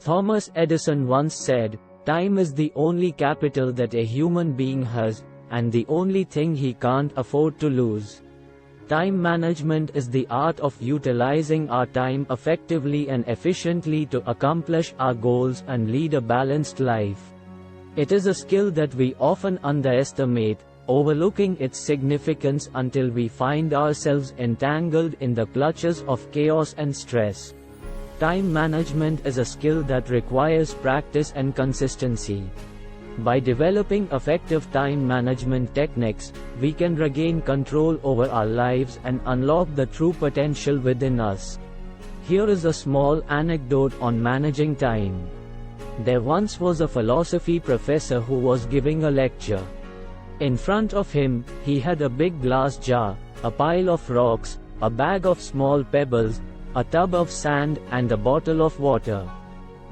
Thomas Edison once said, "Time is the only capital that a human being has, and the only thing he can't afford to lose." Time management is the art of utilizing our time effectively and efficiently to accomplish our goals and lead a balanced life. It is a skill that we often underestimate, overlooking its significance until we find ourselves entangled in the clutches of chaos and stress. Time management is a skill that requires practice and consistency. By developing effective time management techniques, we can regain control over our lives and unlock the true potential within us. Here is a small anecdote on managing time. There once was a philosophy professor who was giving a lecture. In front of him, he had a big glass jar, a pile of rocks, a bag of small pebbles, a tub of sand, and a bottle of water.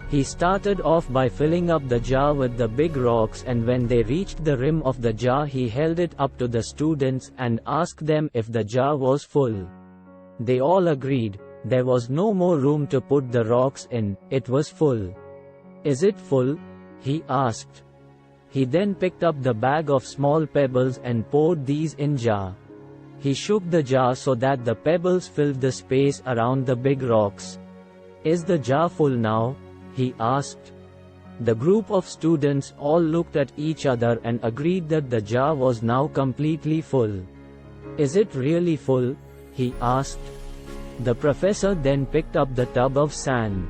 He started off by filling up the jar with the big rocks, and when they reached the rim of the jar he held it up to the students and asked them if the jar was full. They all agreed. There was no more room to put the rocks in, it was full. "Is it full?" he asked. He then picked up the bag of small pebbles and poured these in jar. He shook the jar so that the pebbles filled the space around the big rocks. "Is the jar full now?" he asked. The group of students all looked at each other and agreed that the jar was now completely full. "Is it really full?" he asked. The professor then picked up the tub of sand.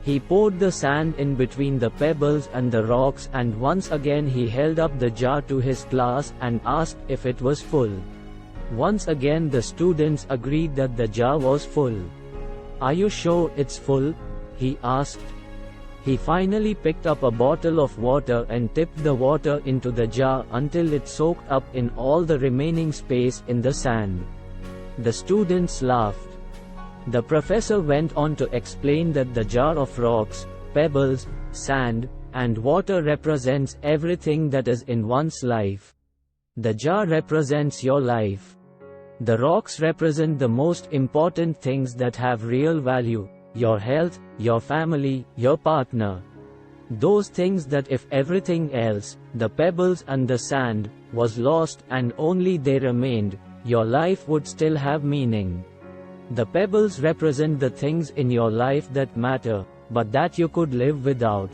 He poured the sand in between the pebbles and the rocks, and once again he held up the jar to his class and asked if it was full. Once again the students agreed that the jar was full. "Are you sure it's full?" he asked. He finally picked up a bottle of water and tipped the water into the jar until it soaked up in all the remaining space in the sand. The students laughed. The professor went on to explain that the jar of rocks, pebbles, sand, and water represents everything that is in one's life. The jar represents your life. The rocks represent the most important things that have real value: your health, your family, your partner. Those things that if everything else, the pebbles and the sand, was lost and only they remained, your life would still have meaning. The pebbles represent the things in your life that matter, but that you could live without.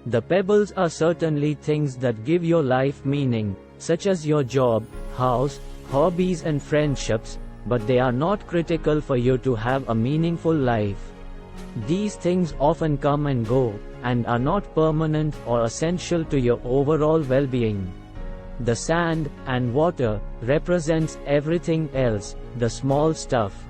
The pebbles are certainly things that give your life meaning, such as your job, house, hobbies and friendships, but they are not critical for you to have a meaningful life. These things often come and go, and are not permanent or essential to your overall well-being. The sand and water represents everything else, the small stuff.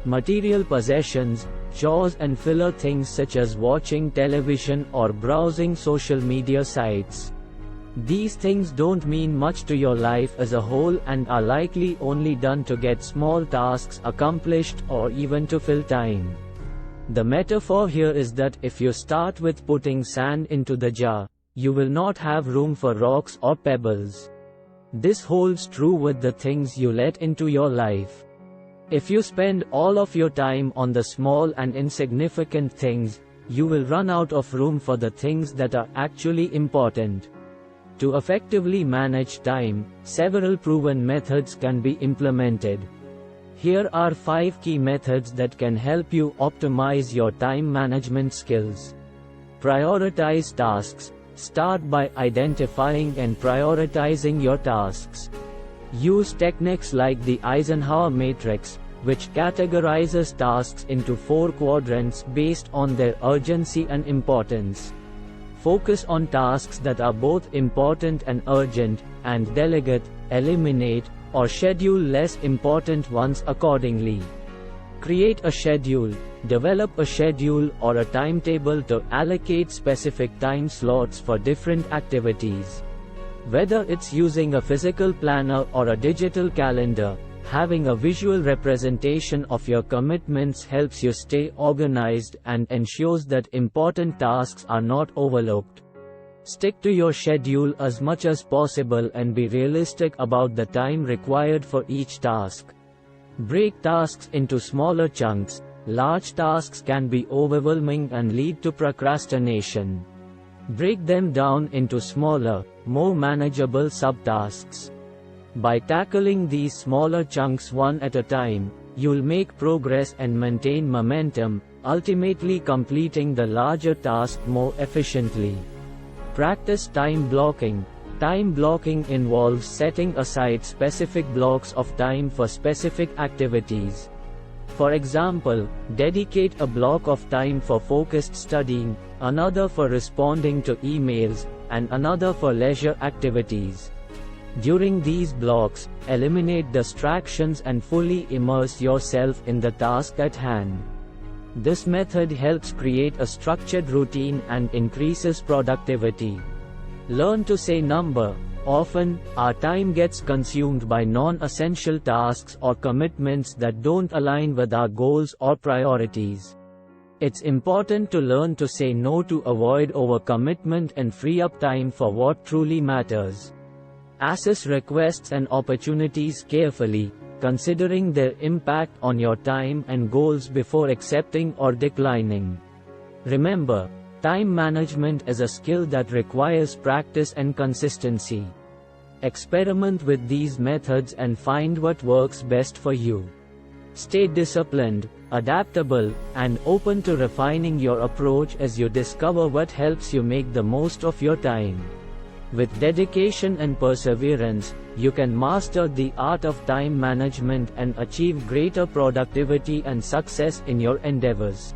Material possessions, chores and filler things such as watching television or browsing social media sites. These things don't mean much to your life as a whole and are likely only done to get small tasks accomplished or even to fill time. The metaphor here is that if you start with putting sand into the jar, you will not have room for rocks or pebbles. This holds true with the things you let into your life. If you spend all of your time on the small and insignificant things, you will run out of room for the things that are actually important. To effectively manage time, several proven methods can be implemented. Here are 5 key methods that can help you optimize your time management skills. Prioritize tasks. Start by identifying and prioritizing your tasks. Use techniques like the Eisenhower matrix, which categorizes tasks into 4 quadrants based on their urgency and importance. Focus on tasks that are both important and urgent, and delegate, eliminate, or schedule less important ones accordingly. Create a schedule. Develop a schedule or a timetable to allocate specific time slots for different activities. Whether it's using a physical planner or a digital calendar, having a visual representation of your commitments helps you stay organized and ensures that important tasks are not overlooked. Stick to your schedule as much as possible and be realistic about the time required for each task. Break tasks into smaller chunks, Large tasks can be overwhelming and lead to procrastination. Break them down into smaller, more manageable subtasks. By tackling these smaller chunks one at a time, you'll make progress and maintain momentum, ultimately completing the larger task more efficiently. Practice time blocking. Time blocking involves setting aside specific blocks of time for specific activities. For example, dedicate a block of time for focused studying, another for responding to emails, and another for leisure activities. During these blocks, eliminate distractions and fully immerse yourself in the task at hand. This method helps create a structured routine and increases productivity. Learn to say no. Often, our time gets consumed by non-essential tasks or commitments that don't align with our goals or priorities. It's important to learn to say no to avoid overcommitment and free up time for what truly matters. Assess requests and opportunities carefully, considering their impact on your time and goals before accepting or declining. Remember, time management is a skill that requires practice and consistency. Experiment with these methods and find what works best for you. Stay disciplined, adaptable, and open to refining your approach as you discover what helps you make the most of your time. With dedication and perseverance, you can master the art of time management and achieve greater productivity and success in your endeavors.